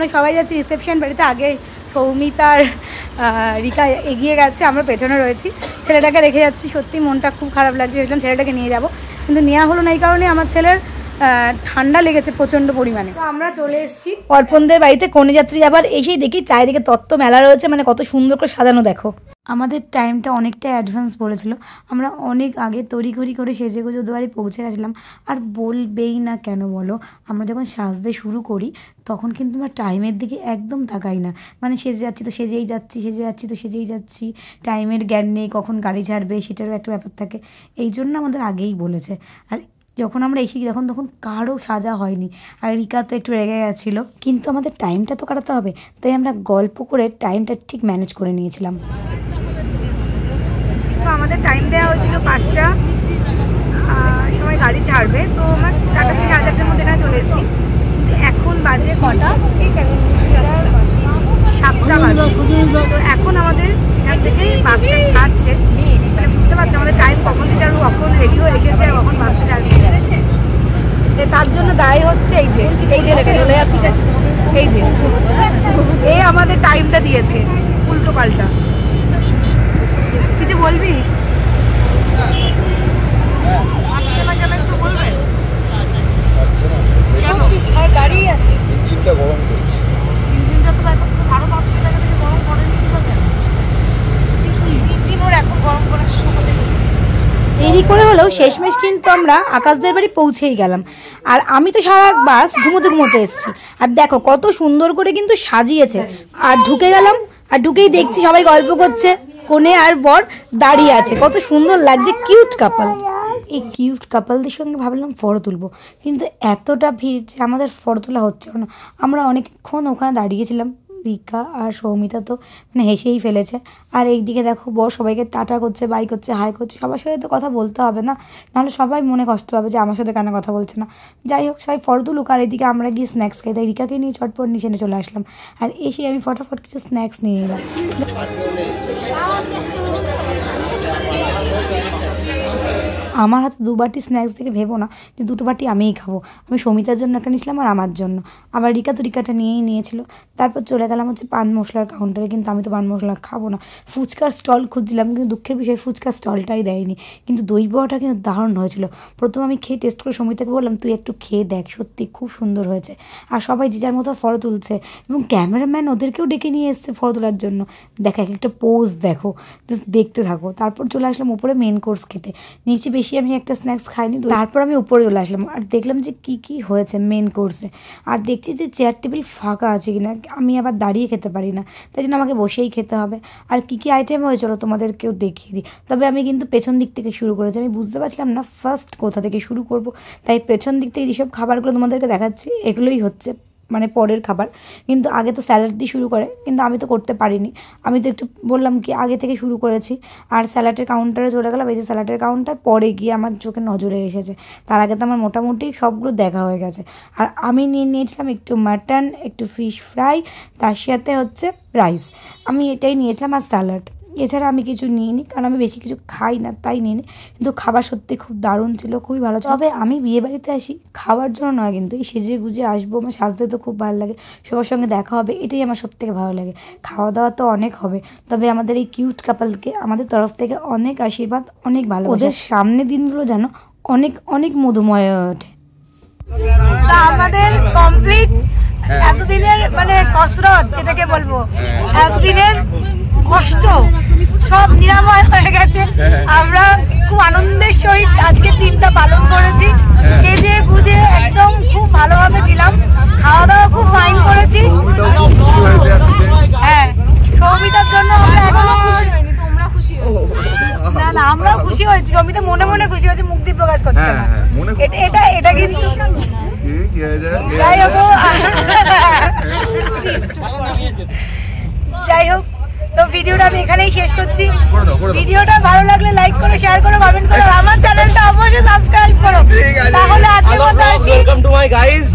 আমরা সবাই যাচ্ছি রিসেপশন বাড়িতে। আগে সৌমিতা আর রিকা এগিয়ে গেছে, আমরা পেছনে রয়েছি। ছেলেটাকে রেখে যাচ্ছি, সত্যি মনটা খুব খারাপ লাগছে। ভেবেছিলাম ছেলেটাকে নিয়ে যাব, কিন্তু নেওয়া হলো না। এই কারণে আমার ছেলের ঠান্ডা লেগেছে প্রচণ্ড পরিমাণে। তো আমরা চলে এসেছি অর্পণদের বাড়িতে কন্যাযাত্রী যাবার। এসেই দেখি চারিদিকে তত্ত্ব মেলা রয়েছে, মানে কত সুন্দর করে সাজানো দেখো। আমাদের টাইমটা অনেকটা অ্যাডভান্স বলেছিল, আমরা অনেক আগে তড়িঘড়ি করে সেজে গুজে ওদের বাড়ি পৌঁছে গেছিলাম। আর বলবেই না কেন বলো, আমরা যখন সাজতে শুরু করি তখন কিন্তু আমরা টাইমের দিকে একদম তাকাই না। মানে সেজে যাচ্ছি তো সেজেই যাচ্ছি, সেজে যাচ্ছি তো সেজেই যাচ্ছি, টাইমের জ্ঞান নেই, কখন গাড়ি ছাড়বে সেটারও একটা ব্যাপার থাকে। এই জন্য আমাদের আগেই বলেছে। আর যখন আমরা এসে তখন কারো সাজা হয়নি। আর রিকা তো একটু রেগে গেছিলো, কিন্তু আমাদের টাইমটা তো কাটাতে হবে, তাই আমরা গল্প করে টাইমটা ঠিক ম্যানেজ করে নিয়েছিলাম। তো আমাদের টাইম দেওয়া হয়েছিল 5টা সময় গাড়ি ছাড়বে। তো আমরা 4টা থেকে 4:30টার মধ্যে এখানে চলে এসেছি। কিন্তু এখন বাজে কটা? 7টা বাজে। তো এখন আমাদের এখান থেকেই বাসটা ছাড়ছে। মানে বুঝতে পারছি আমাদের টাইম কখন দিয়ে ছাড়বো, কখন রেডিও রেখেছে, কখন বাসটা ছাড়বে। তার জন্য দায়ী হচ্ছে এই ছেলেটা চলে যাচ্ছে। এই আমাদের টাইমটা দিয়েছে উল্টো পাল্টা। কিছু বলবি? দাঁড়িয়ে আছে, ইঞ্জিনটা গরম করছে। ইঞ্জিনটা তো আরো 5 মিনিট আগে থেকে গরম করেনি ইঞ্জিন ওর এখন গরম করার সময়। দেরি করে হলেও শেষমেশ কিন্তু আমরা আকাশদের বাড়ি পৌঁছেই গেলাম। আর আমি তো সারা বাস ঘুমোতে এসেছি। আর দেখো কত সুন্দর করে কিন্তু সাজিয়েছে। আর ঢুকে গেলাম, আর ঢুকেই দেখছি সবাই গল্প করছে, কনে আর বর দাঁড়িয়ে আছে, কত সুন্দর লাগছে, কিউট কাপল। এই কিউট কাপলদের সঙ্গে ভাবলাম ফটো তুলবো, কিন্তু এতটা ভিড় যে আমাদের ফটো তোলা হচ্ছে না। আমরা অনেকক্ষণ ওখানে দাঁড়িয়েছিলাম। রিকা আর সৌমিতা তো মানে হেসেই ফেলেছে। আর এইদিকে দেখো বর সবাইকে টাটা করছে, বাই করছে, হাই করছে। সবার সাথে তো কথা বলতে হবে না, নাহলে সবাই মনে কষ্ট হবে যে আমার সাথে কেন কথা বলছে না। যাই হোক, সবাই ফটো তুলুক। আর এদিকে আমরা গিয়ে স্ন্যাক্স খাই, তাই রিকাকে নিয়ে চটপট নিচে চলে আসলাম। আর এসে আমি ফটাফট কিছু স্ন্যাক্স নিয়ে নিলাম। আমার হাতে 2 বাটি স্ন্যাক্স দেখে ভেবো না যে 2টো বাটি আমিই খাবো। আমি সৌমিতার জন্য একটা নিয়েছিলাম আর আমার জন্য। আবার রিকা তো রিকাটা নিয়েই নিয়েছিল। তারপর চলে গেলাম হচ্ছে পান মশলার কাউন্টারে, কিন্তু আমি তো পান মশলা খাবো না। ফুচকার স্টল খুঁজছিলাম, কিন্তু দুঃখের বিষয় ফুচকার স্টলটাই দেয়নি। কিন্তু দই বড়াটা কিন্তু দারুণ হয়েছিল। প্রথমে আমি খেয়ে টেস্ট করে সৌমিতাকে বললাম তুই একটু খেয়ে দেখ, সত্যি খুব সুন্দর হয়েছে। আর সবাই যে যার মতো ফটো তুলছে, এবং ক্যামেরাম্যান ওদেরকেও ডেকে নিয়ে এসছে ফটো তোলার জন্য। দেখো এক একটা পোজ দেখো, জাস্ট দেখতে থাকো। তারপর চলে আসলাম উপরে মেন কোর্স খেতে। নিচে বেশি আমি একটা স্ন্যাক্স খাইনি, তারপর আমি উপরে চলে আসলাম। আর দেখলাম যে কি হয়েছে মেন কোর্সে। আর দেখছি যে চেয়ার টেবিল ফাঁকা আছে কিনা, আমি আবার দাঁড়িয়ে খেতে পারি না, তাই জন্য আমাকে বসেই খেতে হবে। আর কি আইটেম হয়েছিল তোমাদেরকেও দেখিয়ে দিই। তবে আমি কিন্তু পেছন দিক থেকে শুরু করেছি, আমি বুঝতে পারছিলাম না ফার্স্ট কোথা থেকে শুরু করব, তাই পেছন দিক থেকে যেসব খাবারগুলো তোমাদেরকে দেখাচ্ছি এগুলোই হচ্ছে মানে পরের খাবার। কিন্তু আগে তো স্যালাড দিয়ে শুরু করে, কিন্তু আমি তো করতে পারিনি। আমি তো একটু বললাম কি আগে থেকে শুরু করেছি। আর স্যালাডের কাউন্টারে চলে গেলাম। এই যে স্যালাডের কাউন্টার, পরে গিয়ে আমার চোখে নজরে এসেছে। তার আগে তো আমার মোটামুটি সবগুলো দেখা হয়ে গেছে। আর আমি নিয়েছিলাম একটু মাটন, একটু ফিশ ফ্রাই, তার সাথে হচ্ছে রাইস। আমি এটাই নিয়েছিলাম, আর স্যালাড। এছাড়া আমি কিছু নিইনি, কারণ আমি বেশি কিছু খাই না, তাই নিইনি। কিন্তু খাবার সত্যি খুব দারুণ ছিল, খুবই ভালো ছিল। তবে আমি বিয়েবাড়িতে আসি খাওয়ার জন্য নয়, কিন্তু এই সেজে গুজে আসবো, আমার সাজতে তো খুব ভালো লাগে, সবার সঙ্গে দেখা হবে, এটাই আমার সবথেকে ভালো লাগে। খাওয়া দাওয়া তো অনেক হবে, তবে আমাদের এই কিউট কাপলকে আমাদের তরফ থেকে অনেক আশীর্বাদ, অনেক ভালো। ওদের সামনে দিনগুলো যেন অনেক অনেক মধুময় হয়ে ওঠে। তা আমাদের কমপ্লিট এতদিনের মানে কসরত, যেটাকে বলবো এতদিনের কষ্ট সব নিরাময় হয়ে গেছে। আমরা খুব আনন্দের সহিত আজকে দিনটা পালন করেছি। সেজে বুঝে একদম খুব ভালোভাবে ছিলাম, খাওয়া দাওয়া খুব ফাইন করেছি। হ্যাঁ, সৌমিতার জন্য আমরা এখনো খুশি হইনি, তোমরা খুশি হয়েছো? না আমরাও খুশি হয়েছি। সৌমিতা মনে মনে খুশি হয়েছে, মুখ দিয়ে প্রকাশ করছে না। এটা কিন্তু যাই হোক, তো ভিডিওটা আমি এখানেই শেষ করছি। ভিডিওটা ভালো লাগলে লাইক করো, শেয়ার করো, কমেন্ট করো, আমার চ্যানেলটা অবশ্যই সাবস্ক্রাইব করো। তাহলে আজকে কথা আছে। Welcome to my guys.